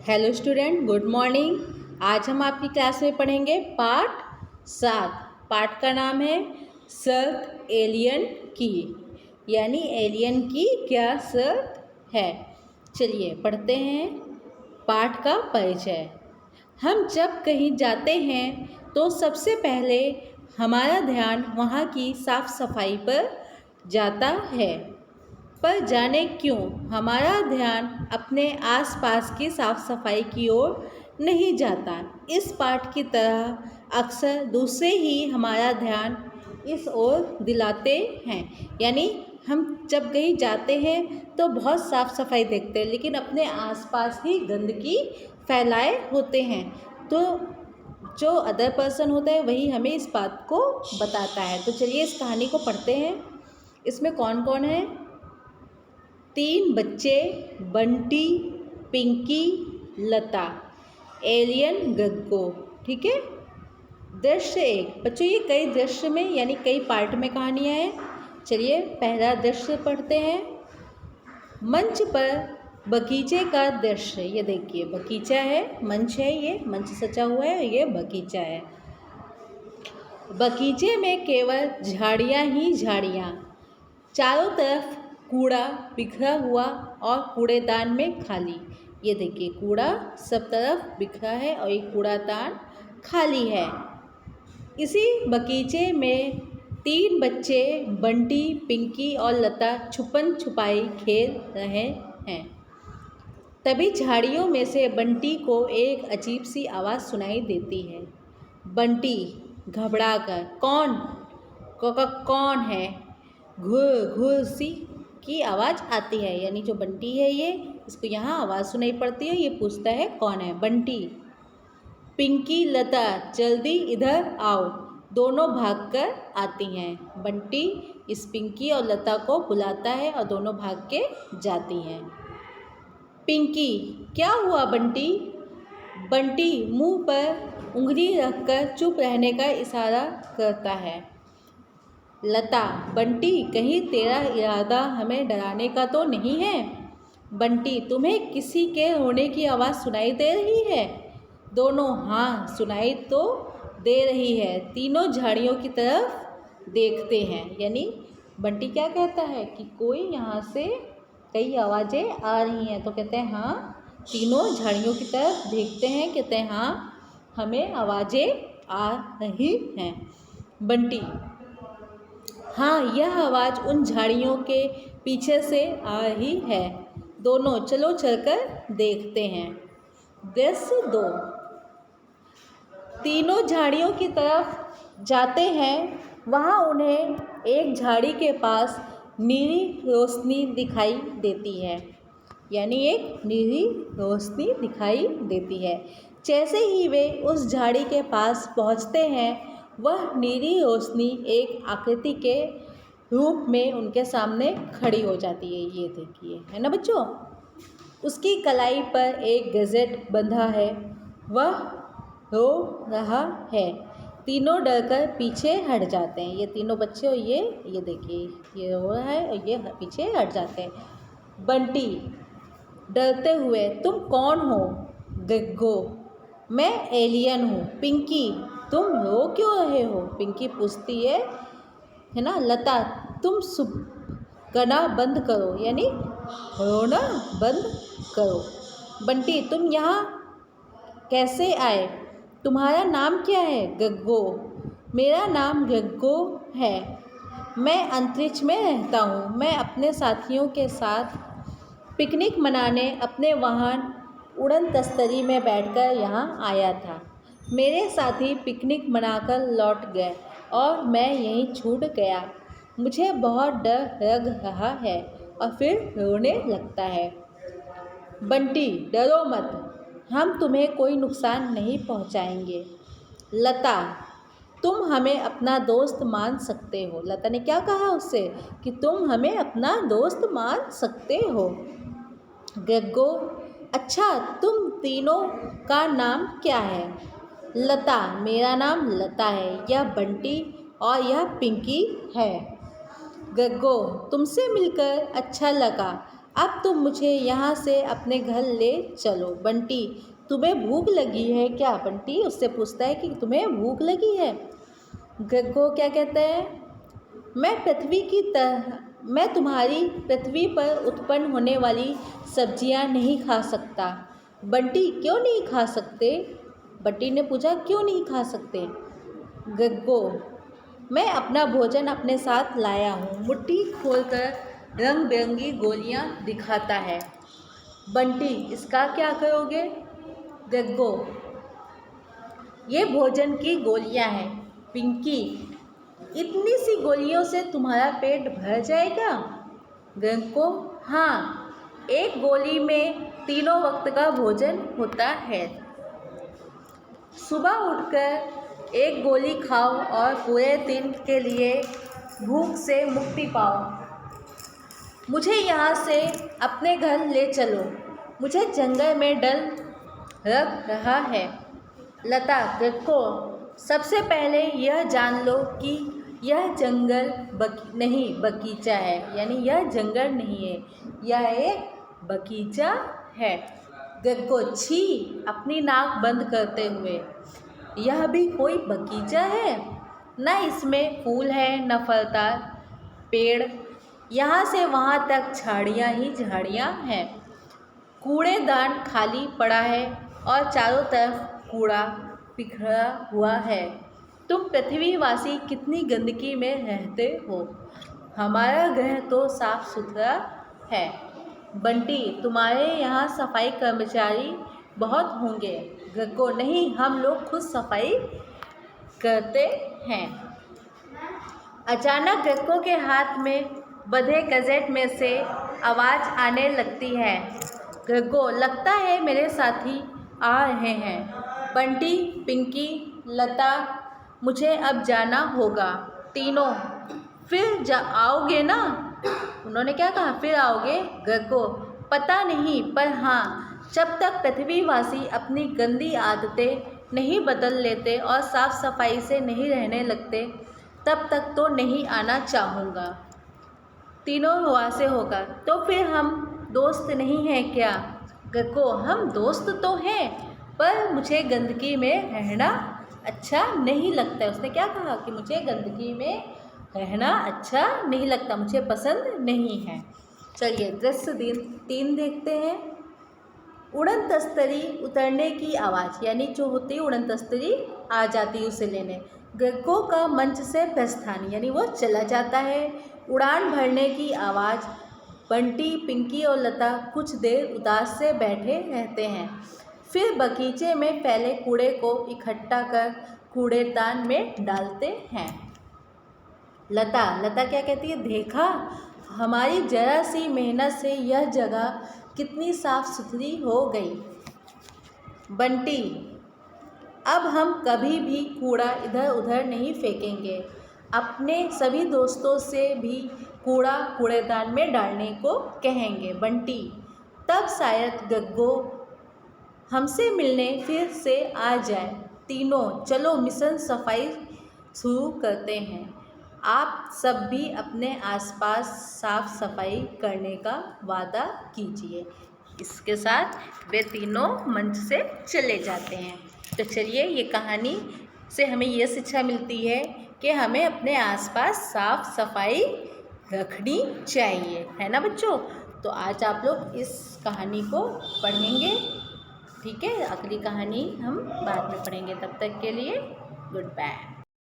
Hello student, good morning. आज हम आपकी क्लास में पढ़ेंगे पाठ 7। पाठ का नाम है शर्त एलियन की, यानी एलियन की क्या शर्त है। चलिए पढ़ते हैं पाठ का परिचय। हम जब कहीं जाते हैं तो सबसे पहले हमारा ध्यान वहाँ की साफ सफाई पर जाता है, पर जाने क्यों हमारा ध्यान अपने आसपास की साफ सफाई की ओर नहीं जाता। इस पाठ की तरह अक्सर दूसरे ही हमारा ध्यान इस ओर दिलाते हैं, यानी हम जब कहीं जाते हैं तो बहुत साफ सफाई देखते हैं, लेकिन अपने आसपास ही गंदगी फैलाए होते हैं। तो जो अदर पर्सन होता है वही हमें इस बात को बताता है। तो चलिए इस कहानी को पढ़ते हैं। इसमें कौन कौन है? 3 बच्चे, बंटी, पिंकी, लता, एलियन गग्गो। ठीक है। दृश्य 1। बच्चों ये कई दृश्य में यानी कई पार्ट में कहानियाँ हैं। चलिए पहला दृश्य पढ़ते हैं। मंच पर बगीचे का दृश्य। ये देखिए बगीचा है, मंच है, ये मंच सजा हुआ है, ये बगीचा है। बगीचे में केवल झाड़ियाँ ही झाड़ियाँ, चारों तरफ कूड़ा बिखरा हुआ और कूड़ेदान में खाली। ये देखिए कूड़ा सब तरफ बिखरा है और ये कूड़ादान खाली है। इसी बगीचे में 3 बच्चे बंटी, पिंकी और लता छुपन छुपाई खेल रहे हैं। तभी झाड़ियों में से बंटी को एक अजीब सी आवाज़ सुनाई देती है। बंटी घबराकर कौन है? घुर घुर सी की आवाज़ आती है, यानी जो बंटी है ये, इसको यहाँ आवाज़ सुनाई पड़ती है। ये पूछता है कौन है? बंटी। पिंकी, लता जल्दी इधर आओ। दोनों भागकर आती हैं। बंटी इस पिंकी और लता को बुलाता है और दोनों भाग के जाती हैं। पिंकी, क्या हुआ बंटी? बंटी मुंह पर उंगली रखकर चुप रहने का इशारा करता है। लता, बंटी कहीं तेरा इरादा हमें डराने का तो नहीं है? बंटी, तुम्हें किसी के रोने की आवाज़ सुनाई दे रही है? दोनों हाँ सुनाई तो दे रही है। तीनों झाड़ियों की तरफ देखते हैं, यानी बंटी क्या कहता है कि कोई यहाँ से कई आवाज़ें आ रही हैं। तो कहते हैं हाँ, तीनों झाड़ियों की तरफ देखते हैं। कहते हैं हाँ हमें आवाज़ें आ रही हैं। बंटी, हाँ यह आवाज़ उन झाड़ियों के पीछे से आ रही है। दोनों चलो चलकर देखते हैं। दृश्य 2। तीनों झाड़ियों की तरफ जाते हैं। वहाँ उन्हें एक झाड़ी के पास नीली रोशनी दिखाई देती है, यानी एक नीली रोशनी दिखाई देती है। जैसे ही वे उस झाड़ी के पास पहुँचते हैं, वह नीली रोशनी एक आकृति के रूप में उनके सामने खड़ी हो जाती है। ये देखिए, है ना बच्चों? उसकी कलाई पर एक गजेट बंधा है। वह रो रहा है। तीनों डरकर पीछे हट जाते हैं। ये तीनों बच्चे और ये देखिए ये रो रहा है और ये पीछे हट जाते हैं। बंटी डरते हुए, तुम कौन हो? गग्गो, मैं एलियन हूँ। पिंकी, तुम रो क्यों रहे हो? पिंकी पूछती है ना। लता, तुम गाना बंद करो, यानी रोना बंद करो। बंटी, तुम यहाँ कैसे आए? तुम्हारा नाम क्या है? गग्गो, मेरा नाम गग्गो है। मैं अंतरिक्ष में रहता हूँ। मैं अपने साथियों के साथ पिकनिक मनाने अपने वाहन उड़न तस्तरी में बैठकर यहाँ आया था। मेरे साथी पिकनिक मनाकर लौट गए और मैं यहीं छूट गया। मुझे बहुत डर लग रहा है और फिर रोने लगता है। बंटी, डरो मत, हम तुम्हें कोई नुकसान नहीं पहुंचाएंगे। लता, तुम हमें अपना दोस्त मान सकते हो। लता ने क्या कहा उससे कि तुम हमें अपना दोस्त मान सकते हो। गग्गो, अच्छा तुम तीनों का नाम क्या है? लता, मेरा नाम लता है। यह बंटी और यह पिंकी है। गग्गो, तुमसे मिलकर अच्छा लगा। अब तुम मुझे यहाँ से अपने घर ले चलो। बंटी, तुम्हें भूख लगी है क्या? बंटी उससे पूछता है कि तुम्हें भूख लगी है। गग्गो क्या कहता है? मैं तुम्हारी पृथ्वी पर उत्पन्न होने वाली सब्जियां नहीं खा सकता। बंटी, क्यों नहीं खा सकते? बंटी ने पूछा, क्यों नहीं खा सकते? गग्गो, मैं अपना भोजन अपने साथ लाया हूँ। मुट्ठी खोलकर रंग बिरंगी गोलियाँ दिखाता है। बंटी, इसका क्या करोगे? गग्गो, ये भोजन की गोलियाँ हैं। पिंकी, इतनी सी गोलियों से तुम्हारा पेट भर जाएगा? गग्गो, हाँ, एक गोली में 3 वक्त का भोजन होता है। सुबह उठकर एक गोली खाओ और पूरे दिन के लिए भूख से मुक्ति पाओ। मुझे यहाँ से अपने घर ले चलो, मुझे जंगल में डर लग रहा है। लता, गग्गो, सबसे पहले यह जान लो कि यह जंगल नहीं बगीचा है, यानी यह जंगल नहीं है, यह एक बगीचा है। गग्गो, छी, अपनी नाक बंद करते हुए, यह भी कोई बगीचा है? न इसमें फूल है न फलदार पेड़, यहाँ से वहाँ तक झाड़ियाँ ही झाड़ियाँ हैं। कूड़ेदान खाली पड़ा है और चारों तरफ कूड़ा बिखरा हुआ है। तुम पृथ्वीवासी कितनी गंदगी में रहते हो। हमारा ग्रह तो साफ सुथरा है। बंटी, तुम्हारे यहाँ सफाई कर्मचारी बहुत होंगे। गग्गो, नहीं, हम लोग खुद सफाई करते हैं। अचानक गग्गो के हाथ में बंधे गजेट में से आवाज़ आने लगती है। गग्गो, लगता है मेरे साथी आ रहे हैं। बंटी, पिंकी, लता, मुझे अब जाना होगा। तीनों, फिर आओगे ना? उन्होंने क्या कहा? फिर आओगे? गग्गो, पता नहीं, पर हाँ, जब तक पृथ्वीवासी अपनी गंदी आदतें नहीं बदल लेते और साफ सफाई से नहीं रहने लगते, तब तक तो नहीं आना चाहूँगा। तीनों हुआ से होगा। तो फिर हम दोस्त नहीं हैं क्या? गग्गो, हम दोस्त तो हैं, पर मुझे गंदगी में रहना अच्छा नहीं लगता। उसने क्या कहा कि मुझे गंदगी में रहना अच्छा नहीं लगता, मुझे पसंद नहीं है। चलिए दृश्य 3 देखते हैं। उड़न तस्तरी उतरने की आवाज़, यानी जो होती है उड़न तस्तरी आ जाती है उसे लेने। गग्गो का मंच से प्रस्थान, यानी वो चला जाता है। उड़ान भरने की आवाज़। बंटी, पिंकी और लता कुछ देर उदास से बैठे रहते हैं, फिर बगीचे में फैले कूड़े को इकट्ठा कर कूड़ेदान में डालते हैं। लता क्या कहती है? देखा, हमारी जरा सी मेहनत से यह जगह कितनी साफ सुथरी हो गई। बंटी, अब हम कभी भी कूड़ा इधर उधर नहीं फेंकेंगे। अपने सभी दोस्तों से भी कूड़ा कूड़ेदान में डालने को कहेंगे। बंटी, तब शायद गग्गो हमसे मिलने फिर से आ जाए। तीनों, चलो मिशन सफाई शुरू करते हैं। आप सब भी अपने आसपास साफ सफाई करने का वादा कीजिए। इसके साथ वे तीनों मंच से चले जाते हैं। तो चलिए, ये कहानी से हमें ये शिक्षा मिलती है कि हमें अपने आसपास साफ सफाई रखनी चाहिए, है ना बच्चों? तो आज आप लोग इस कहानी को पढ़ेंगे, ठीक है? अगली कहानी हम बाद में पढ़ेंगे। तब तक के लिए गुड बाय।